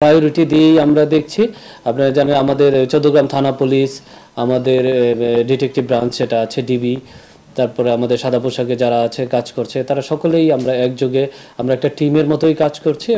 Priority দিয়েই আমরা দেখছি। আপনারা জানেন আমাদের চৌদ্দগ্রাম থানা পুলিশ, আমাদের ডিটেকটিভ ব্রাঞ্চ যেটা আছে ডিবি, তারপরে আমাদের সাদা পোশাকে যারা আছে কাজ করছে, তারা সকলেই আমরা একযোগে আমরা একটা টিমের মতোই কাজ করছি।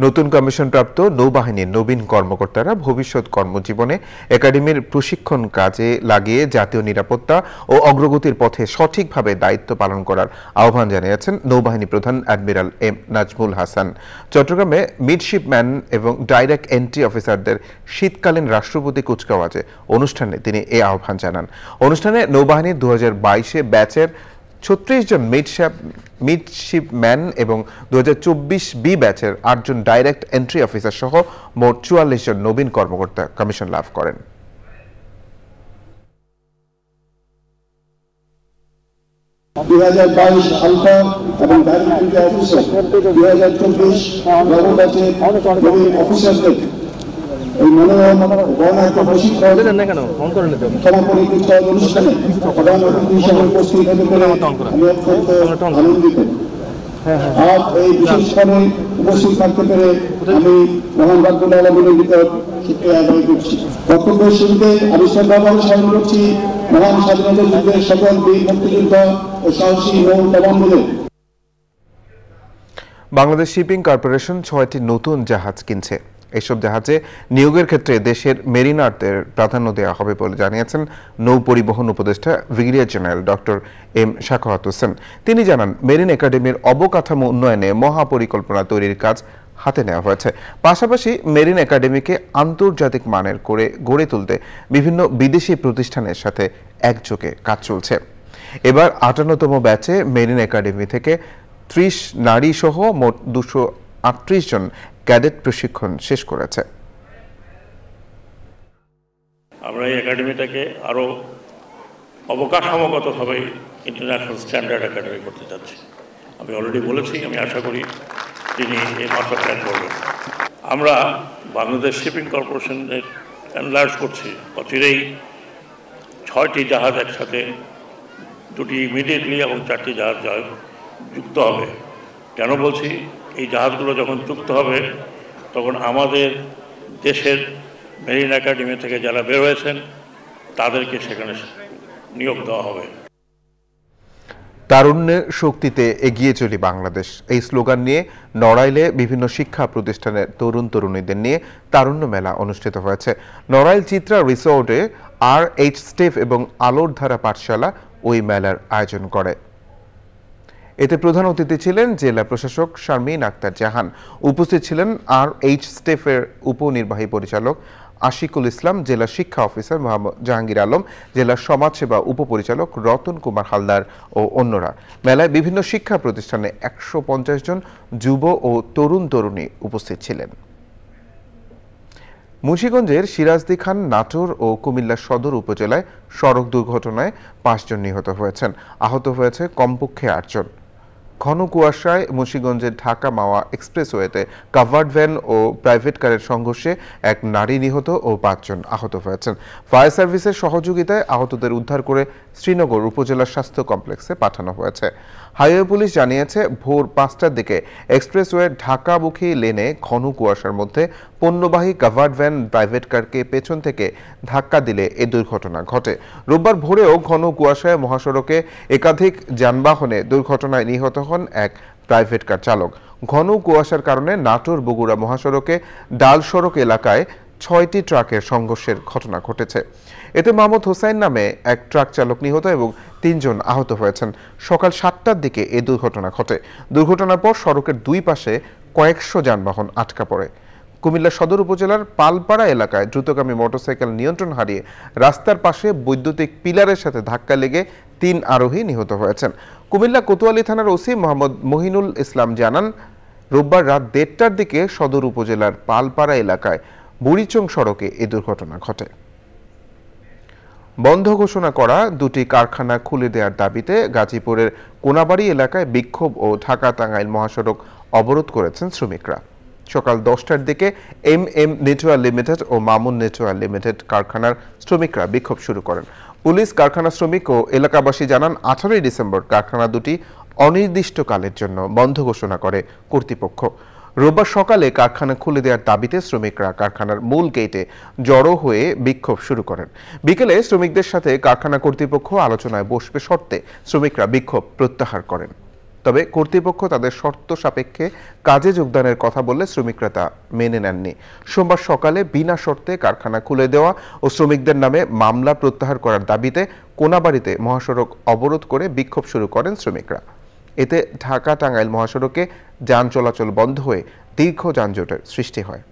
নতুন কমিশনপ্রাপ্ত নৌবাহিনীর নবীন কর্মকর্তারা ভবিষ্যৎ কর্মজীবনে একাডেমির প্রশিক্ষণ কাজে লাগিয়ে জাতীয় নিরাপত্তা ও অগ্রগতির পথে সঠিকভাবে দায়িত্ব পালন করার আহ্বান জানিয়েছেন নৌবাহিনী প্রধান অ্যাডমিরাল এম নাজমুল হাসান। চট্টগ্রামে মিডশিপম্যান এবং ডাইরেক্ট এন্ট্রি অফিসারদের শীতকালীন রাষ্ট্রপতি কুচকাওয়াজে অনুষ্ঠানে তিনি এই আহ্বান জানান। অনুষ্ঠানে নৌবাহিনীর 2022 ব্যাচের 36 জন মিডশিপম্যান এবং 2024 বি ব্যাচের 8 জন ডাইরেক্ট এন্ট্রি অফিসার সহ মোট 44 জন নবীন কর্মকর্তা কমিশন লাভ করেন। এই মনোরম গণনাট্য প্রশিক্ষণ সমাপনী কুচকাওয়াজ অনুষ্ঠানে প্রধান অতিথি হিসেবে উপস্থিত হতে পেরে আমি অত্যন্ত আনন্দিত। আজ এই বিশেষ স্থানে উপস্থিত থাকতে পেরে আমি মহান রাব্বুল আলামিনের নিকট শুকরিয়া আদায় করছি। বক্তব্যের শুরুতে আমি শ্রদ্ধাভাবে স্মরণ করছি মহান স্বাধীনতা যুদ্ধের সকল বীর মুক্তিযোদ্ধা ও সাহসী নৌ কমান্ডোদের। বাংলাদেশ শিপিং কর্পোরেশন 6টি নতুন জাহাজ কিনছে। এসব জাহাজে নিয়োগের ক্ষেত্রে দেশের মেরিনারদের প্রাধান্য দেওয়া হবে বলে জানিয়েছেন নৌ পরিবহন উপদেষ্টা brigadier general doctor M Sakhawat Hossain. তিনি জানান, মেরিন একাডেমির অবকাঠামো উন্নয়নে মহাপরিকল্পনা তৈরির কাজ হাতে নেওয়া হয়েছে। পাশাপাশি মেরিন একাডেমিকে আন্তর্জাতিক মানের করে গড়ে তুলতে বিভিন্ন বিদেশি প্রতিষ্ঠানের সাথে একযোগে কাজ চলছে। এবার 58তম ব্যাচে মেরিন একাডেমি থেকে 30 নারী সহ মোট 238 জন ক্যাডেট প্রশিক্ষণ শেষ করেছে। আমরা এই একাডেমিটাকে আরো অবকাঠামোগতভাবে ইন্টারন্যাশনাল স্ট্যান্ডার্ড একাডেমি করতে চাচ্ছি। আমি অলরেডি বলেছি, আমি আশা করি তিনি এই মাস্টার প্ল্যান করবেন। আমরা বাংলাদেশ শিপিং কর্পোরেশনের এনলার্জ করছি। অচিরেই 6টি জাহাজ একসাথে, 2টি ইমিডিয়েটলি এবং 4টি জাহাজ যুক্ত হবে। কেন বলছি, এই জাহাজগুলো যখন যুক্ত হবে তখন আমাদের দেশের মেরিন একাডেমি থেকে যারা বের হয়েছেন তাদেরকে সেখানে নিয়োগ দেওয়া হবে। তারুণ্যের শক্তিতে এগিয়ে চলি বাংলাদেশ, এই স্লোগান নিয়ে নড়াইলে বিভিন্ন শিক্ষা প্রতিষ্ঠানের তরুণ তরুণীদের নিয়ে তারুণ্য মেলা অনুষ্ঠিত হয়েছে। নড়াইল চিত্রা রিসোর্টে RH স্টেফ এবং আলোর ধারা পাঠশালা ওই মেলার আয়োজন করে। এতে প্রধান অতিথি ছিলেন জেলা প্রশাসক শারমিন আক্তার জাহান। উপস্থিত ছিলেন RH স্টেফের উপনির্বাহী পরিচালক আশিকুল ইসলাম, জেলা শিক্ষা অফিসার মোহাম্মদ জাহাঙ্গীর আলম, জেলা সমাজসেবা উপপরিচালক রতন কুমার হালদার ও অন্যরা। মেলায় বিভিন্ন শিক্ষা প্রতিষ্ঠানে 150 জন যুব ও তরুণ তরুণী উপস্থিত ছিলেন। মুন্সিগঞ্জের সিরাজদি খান, নাটোর ও কুমিল্লা সদর উপজেলায় সড়ক দুর্ঘটনায় 5 জন নিহত হয়েছেন। আহত হয়েছে কমপক্ষে 8 জন। ঘন কুয়াশায় মুন্সিগঞ্জের ঢাকা মাওয়া এক্সপ্রেসওয়েতে কাভার্ড ভ্যান ও প্রাইভেট কারের সংঘর্ষে এক নারী নিহত ও 5 জন আহত হয়েছেন। ফায়ার সার্ভিসের সহযোগিতায় আহতদের উদ্ধার করে শ্রীনগর উপজেলা স্বাস্থ্য কমপ্লেক্সে পাঠানো হয়েছে। হাইওয়ে পুলিশ জানিয়েছে, ভোর 5টার দিকে এক্সপ্রেসওয়ে ঢাকামুখী লেনে ঘন কুয়াশার মধ্যে পণ্যবাহী কাভার্ড ভ্যান প্রাইভেট কারকে পেছন থেকে ধাক্কা দিলে এ দুর্ঘটনা ঘটে। রোববার ভোরেও ঘন কুয়াশায় মহাসড়কে একাধিক যানবাহনে দুর্ঘটনায় নিহত হন এক প্রাইভেট কার চালক। ঘন কুয়াশার কারণে নাটোর বগুড়া মহাসড়কে ডাল সড়ক এলাকায় 6টি ট্রাকের সংঘর্ষের ঘটনা ঘটেছে। এতে মাহমুদ হোসাইন নামে এক ট্রাক চালক নিহত এবং 3 জন আহত হয়েছেন। সকাল 7টার দিকে এ দুর্ঘটনা ঘটে। দুর্ঘটনার পর সড়কের দুই পাশে কয়েকশো যানবাহন আটকা পড়ে। কুমিল্লা সদর উপজেলার পালপাড়া এলাকায় দ্রুতগামী মোটরসাইকেল নিয়ন্ত্রণ হারিয়ে রাস্তার পাশে বৈদ্যুতিক পিলারের সাথে ধাক্কা লেগে 3 আরোহী নিহত হয়েছেন। কুমিল্লা কোতোয়ালি থানার ওসি মোহাম্মদ মহিনুল ইসলাম জানান, রোববার রাত 1:30টার দিকে সদর উপজেলার পালপাড়া এলাকায় বুড়িচং সড়কে এ দুর্ঘটনা ঘটে। বন্ধ ঘোষণা করা 2টি কারখানা খুলে দেওয়ার দাবিতে গাজীপুরের কোনাবাড়ি এলাকায় বিক্ষোভ ও ঢাকা টাঙ্গাইল মহাসড়ক অবরোধ করেছেন শ্রমিকরা। সকাল 10টার দিকে MM নেটওয়ার লিমিটেড ও মামুন নেটওয়ার লিমিটেড কারখানার শ্রমিকরা বিক্ষোভ শুরু করেন। পুলিশ, কারখানা শ্রমিক ও এলাকাবাসী জানান, 18 ডিসেম্বর কারখানা দুটি অনির্দিষ্টকালের জন্য বন্ধ ঘোষণা করে কর্তৃপক্ষ। রোববার সকালে কারখানা খুলে দেওয়ার দাবিতে শ্রমিকরা কারখানার মূল গেটে জড়ো হয়ে বিক্ষোভ শুরু করেন। বিকেলে শ্রমিকদের সাথে কারখানা কর্তৃপক্ষ আলোচনায় বসবে শর্তে শ্রমিকরা বিক্ষোভ প্রত্যাহার করেন। তবে কর্তৃপক্ষ তাদের শর্ত সাপেক্ষে কাজে যোগদানের কথা বললে শ্রমিকরা তা মেনে নেননি। সোমবার সকালে বিনা শর্তে কারখানা খুলে দেওয়া ও শ্রমিকদের নামে মামলা প্রত্যাহার করার দাবিতে কোনাবাড়ীতে মহাসড়ক অবরোধ করে বিক্ষোভ শুরু করেন শ্রমিকরা। এতে ঢাকা টাঙ্গাইল মহাসড়কে যান চলাচল বন্ধ হয়ে দীর্ঘ যানজটের সৃষ্টি হয়।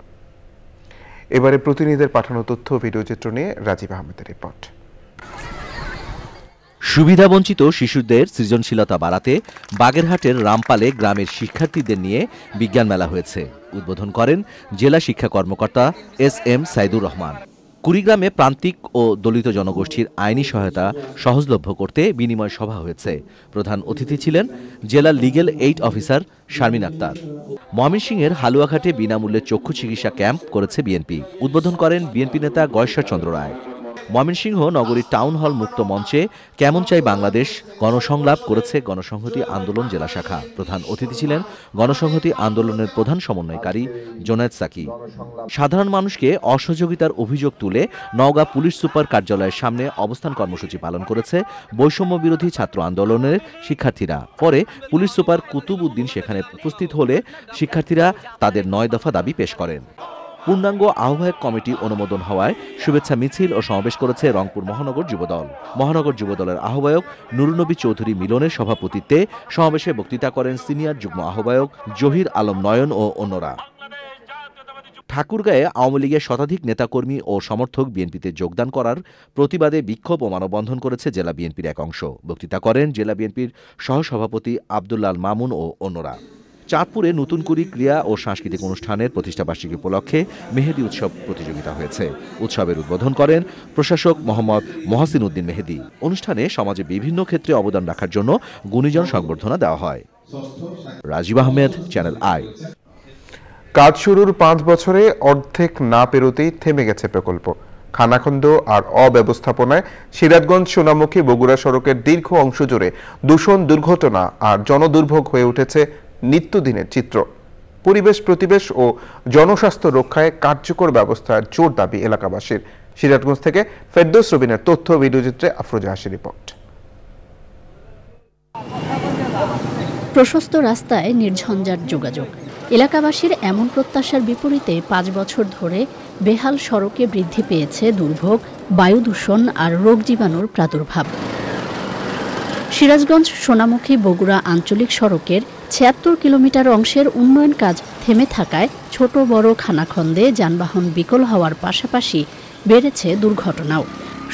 এবারে প্রতিনিধিদের পাঠানো তথ্য ও ভিডিওচিত্র নিয়ে রাজীব আহমেদের রিপোর্ট। সুবিধাবঞ্চিত শিশুদের সৃজনশীলতা বাড়াতে বাগেরহাটের রামপালে গ্রামের শিক্ষার্থীদের নিয়ে বিজ্ঞান মেলা হয়েছে। উদ্বোধন করেন জেলা শিক্ষা কর্মকর্তা SM সাইদুর রহমান। কুড়িগ্রামে প্রান্তিক ও দলিত জনগোষ্ঠীর আইনি সহায়তা সহজলভ্য করতে বিনিময় সভা হয়েছে। প্রধান অতিথি ছিলেন জেলা legal aid officer Sharmin Akter. ময়মনসিংহের হালুয়াঘাটে বিনামূল্যে চক্ষু চিকিৎসা ক্যাম্প করেছে বিএনপি। উদ্বোধন করেন বিএনপি নেতা গয়েশ্বর চন্দ্র রায়। ময়মনসিংহ নগরীর টাউন হল মুক্ত মঞ্চে কেমন চাই বাংলাদেশ গণসংলাপ করেছে গণসংহতি আন্দোলন জেলা শাখা। প্রধান অতিথি ছিলেন গণসংহতি আন্দোলনের প্রধান সমন্বয়কারী জোনায়েদ সাকি। সাধারণ মানুষকে অসহযোগিতার অভিযোগ তুলে নওগাঁ পুলিশ সুপার কার্যালয়ের সামনে অবস্থান কর্মসূচি পালন করেছে বৈষম্য বিরোধী ছাত্র আন্দোলনের শিক্ষার্থীরা। পরে পুলিশ সুপার কুতুব উদ্দিন সেখানে উপস্থিত হলে শিক্ষার্থীরা তাদের 9 দফা দাবি পেশ করেন। পূর্ণাঙ্গ আহ্বায়ক কমিটি অনুমোদন হওয়ায় শুভেচ্ছা মিছিল ও সমাবেশ করেছে রংপুর মহানগর যুবদল। মহানগর যুবদলের আহ্বায়ক নুরুন্নবী চৌধুরী মিলনের সভাপতিত্বে সমাবেশে বক্তৃতা করেন সিনিয়র যুগ্ম আহ্বায়ক জহির আলম নয়ন ও অন্যরা। ঠাকুরগাঁয়ে আওয়ামী লীগের শতাধিক নেতাকর্মী ও সমর্থক বিএনপিতে যোগদান করার প্রতিবাদে বিক্ষোভ ও মানববন্ধন করেছে জেলা বিএনপির এক অংশ। বক্তৃতা করেন জেলা বিএনপির সহসভাপতি আব্দুল্লাল মামুন ও অন্যরা। চাঁদপুরে নতুন কুড়ি ক্রীড়া ও সাংস্কৃতিক অনুষ্ঠানের প্রতিষ্ঠাবার্ষিকী উপলক্ষে মেহেদি উৎসব প্রতিযোগিতা হয়েছে। উৎসবের উদ্বোধন করেন প্রশাসক মোহাম্মদ মহসিন উদ্দিন মেহেদি। অনুষ্ঠানে সমাজে বিভিন্ন ক্ষেত্রে অবদান রাখার জন্য গুণীজন সংবর্ধনা দেওয়া হয়। Rajib Ahmed, channel I. কাজ শুরুর 5 বছরে অর্ধেক না পেরোতেই থেমে গেছে প্রকল্প। খানাখন্দ আর অব্যবস্থাপনায় সিরাজগঞ্জ সোনামুখী বগুড়া সড়কের দীর্ঘ অংশ জুড়ে দূষণ, দুর্ঘটনা আর জনদুর্ভোগ হয়ে উঠেছে নিত্যদিনের চিত্র। পরিবেশ প্রতিবেশ ও জনস্বাস্থ্য রক্ষায় কার্যকর ব্যবস্থার জোর দাবি এলাকাবাসীর। সিরাজগঞ্জ থেকে ফেরদৌস রবিনের তথ্য ভিডিওচিত্রে আফরোজা হাসির রিপোর্ট। প্রশস্ত রাস্তায় নির্ঝঞ্ঝাট যোগাযোগ। এলাকাবাসীর এমন প্রত্যাশার বিপরীতে 5 বছর ধরে বেহাল সড়কে বৃদ্ধি পেয়েছে দুর্ভোগ, বায়ু দূষণ আর রোগ জীবাণুর প্রাদুর্ভাব। সিরাজগঞ্জ সোনামুখী বগুড়া আঞ্চলিক সড়কের 76 কিলোমিটার অংশের উন্নয়ন কাজ থেমে থাকায় ছোট বড় খানাখন্দে যানবাহন বিকল হওয়ার পাশাপাশি বেড়েছে দুর্ঘটনাও।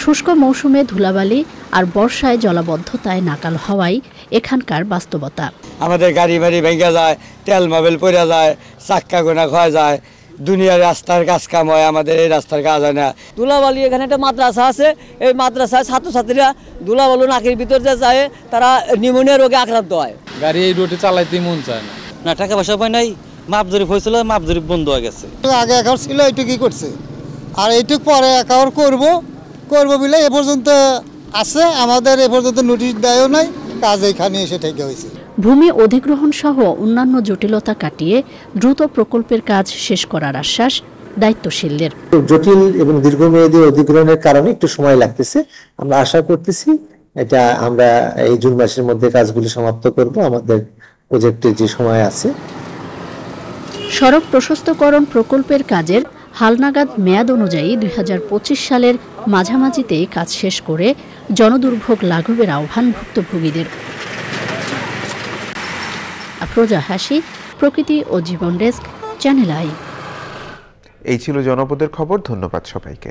শুষ্ক মৌসুমে ধুলাবালি আর বর্ষায় জলাবদ্ধতায় নাকাল হওয়াই এখানকার বাস্তবতা। আমাদের গাড়ি বাড়ি ভেঙে যায়, তেল মাবেল পড়ে যায়, চাক্কা গোনা খাওয়া যায়, দুনিয়ার রাস্তার কাজ কাম হয়, আমাদের এই রাস্তার কাজ হয় না। ধুলাবালি এখানে একটা মাদ্রাসা আছে, এই মাদ্রাসায় ছাত্রছাত্রীরা ধুলাবালু নাকের ভিতর যে যায় তারা নিউমোনিয়া রোগে আক্রান্ত হয়। গাড়ি এই রোডে চালাইতে মন চায় না। না টাকা পয়সা পাই নাই, মাপ জরিপ হয়েছিল, মাপ জরিপ বন্ধ হয়ে গেছে। আগে অ্যাকাউন্ট ছিল, এইটুকুই করছে, আর এইটুক পরে অ্যাকাউন্ট করবো বলে এ পর্যন্ত আছে, আমাদের এ পর্যন্ত নোটিশ দেয়ও নাই, কাজ এখানে এসে ঠেকে হয়েছে। ভূমি অধিগ্রহণ সহ অন্যান্য জটিলতা কাটিয়ে দ্রুত প্রকল্পের কাজ শেষ করার আশ্বাস দায়িত্বশীলদের। জটিল এবং দীর্ঘমেয়াদী অধিগ্রহণের কারণে একটু সময় লাগতেছে। আমরা আশা করতেছি এটা আমরা এই জুন মাসের মধ্যে কাজগুলি সমাপ্ত করব। আমাদের প্রজেক্টের যে সময় আছে। সড়ক প্রশস্তকরণ প্রকল্পের কাজের হালনাগাদ মেয়াদ অনুযায়ী 2025 সালের মাঝামাঝিতেই কাজ শেষ করে জনদুর্ভোগ লাঘবের আহ্বান ভুক্তভোগীদের। আফরোজা হাসি, প্রকৃতি ও জীবন ডেস্ক, চ্যানেল আই। এই ছিল জনপদের খবর। ধন্যবাদ সবাইকে।